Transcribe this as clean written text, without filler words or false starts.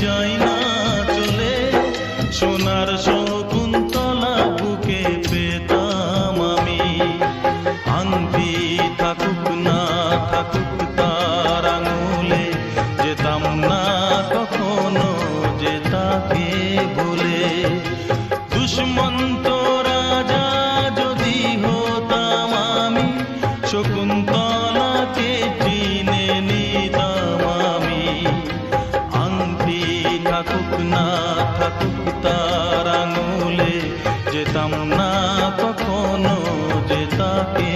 যাই না চলে, সোনার শকুন্তলা বুকে পেতাম আমি। আংটি থাকুক না থাকুক তার আঙুলে, যেতাম না কখনো যে তাকে ভুলে। দুষ্মন্ত রাজা যদি হতাম আমি, শকুন্তলাকে চিনে নিতাম আমি। আংটি থাকুক না থাকুক তার আঙুলে, যেতাম না কখনো যে তাকে